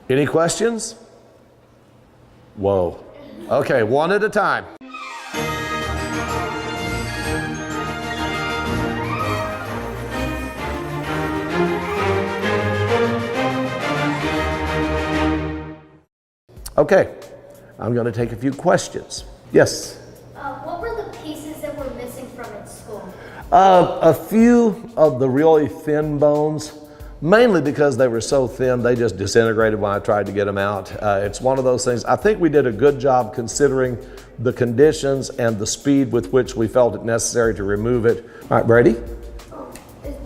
Any questions? Whoa. Okay, one at a time. Okay, I'm going to take a few questions. Yes? What were the pieces that were missing from its skull? A few of the really thin bones, mainly because they were so thin, they just disintegrated when I tried to get them out. It's one of those things. I think we did a good job considering the conditions and the speed with which we felt it necessary to remove it. All right, Brady? Do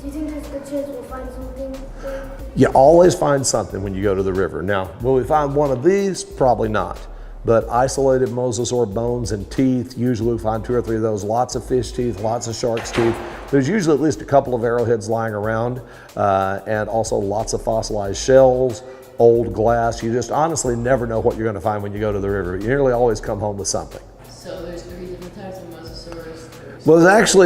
you think there's a good chance we'll find something there? You always find something when you go to the river. Now, will we find one of these? Probably not. But isolated mosasaur bones and teeth, usually we find 2 or 3 of those, lots of fish teeth, lots of shark's teeth. There's usually at least a couple of arrowheads lying around, and also lots of fossilized shells, old glass. You just honestly never know what you're going to find when you go to the river. You nearly always come home with something. So there's 3 different types of mosasaurs? Well,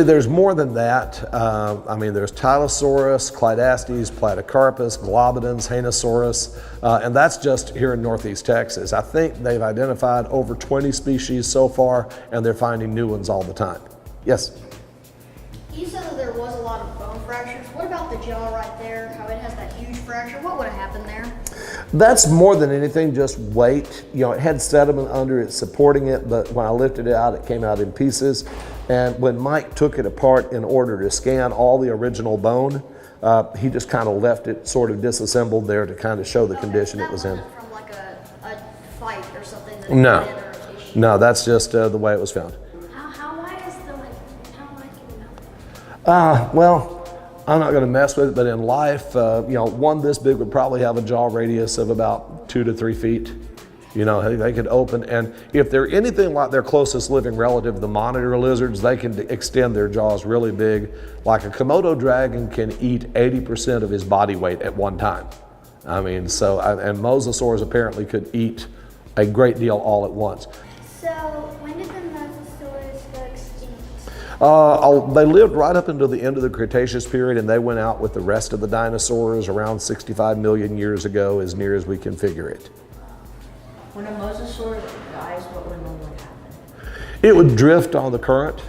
there's more than that. I mean, there's Tylosaurus, Clydastes, Platycarpus, Globidens, Hanosaurus, and that's just here in Northeast Texas. I think they've identified over 20 species so far, and they're finding new ones all the time. Yes? You said that there was a lot of bone fractures. What about the jaw right there, how it has that huge fracture? What would have happened there? That's more than anything just weight. You know, it had sediment under it supporting it, but when I lifted it out, it came out in pieces. And when Mike took it apart in order to scan all the original bone, he just kind of left it sort of disassembled there to kind of show the condition it was in. From like a fight or something? No, that's just the way it was found. How wide is the, how wide can it go? Well, I'm not going to mess with it, but in life, you know, one this big would probably have a jaw radius of about 2 to 3 feet. You know, they could open, and if they're anything like their closest living relative, the monitor lizards, they can extend their jaws really big. Like a Komodo dragon can eat 80% of his body weight at one time. I mean, so, and mosasaurs apparently could eat a great deal all at once. So, when did the mosasaurs go extinct? They lived right up until the end of the Cretaceous period, and they went out with the rest of the dinosaurs around 65 million years ago, as near as we can figure it. When a mosasaur dies, what would normally happen? It would drift on the current.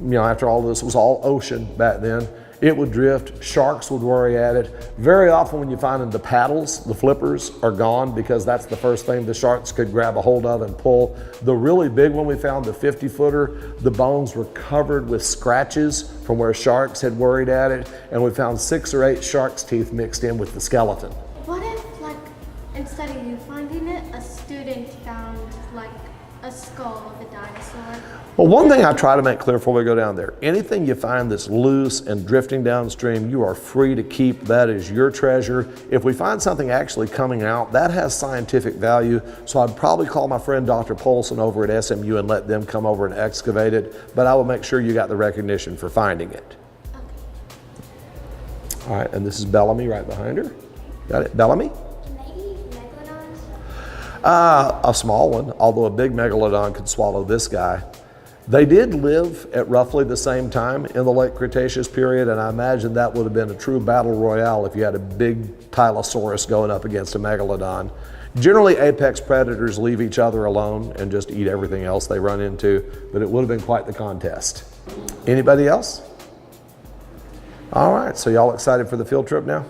You know, after all this was all ocean back then, it would drift. Sharks would worry at it. Very often when you find them, the paddles, the flippers, are gone because that's the first thing the sharks could grab a hold of and pull. The really big one we found, the 50-footer, the bones were covered with scratches from where sharks had worried at it, and we found 6 or 8 shark's teeth mixed in with the skeleton. What if, like, instead of you finding it, a student found, like, a skull of a dinosaur? Well, one thing I try to make clear before we go down there, anything you find that's loose and drifting downstream, you are free to keep. That is your treasure. If we find something actually coming out, that has scientific value, so I'd probably call my friend Dr. Polson over at SMU and let them come over and excavate it, but I will make sure you got the recognition for finding it. Okay. All right, and this is Bellamy right behind her. Got it, Bellamy? A small one, although a big megalodon could swallow this guy. They did live at roughly the same time in the late Cretaceous period, and I imagine that would have been a true battle royale if you had a big Tylosaurus going up against a megalodon. Generally, apex predators leave each other alone and just eat everything else they run into, but it would have been quite the contest. Anybody else? All right, so y'all excited for the field trip now?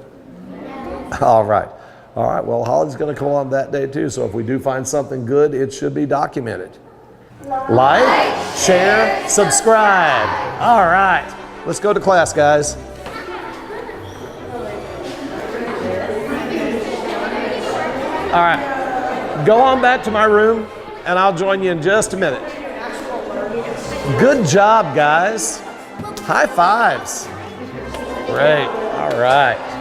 Yes. All right. All right, well, Holly's going to come on that day too, so if we do find something good, it should be documented. Like, share, subscribe. All right, let's go to class, guys. All right, go on back to my room, and I'll join you in just a minute. Good job, guys. High fives. Great, all right.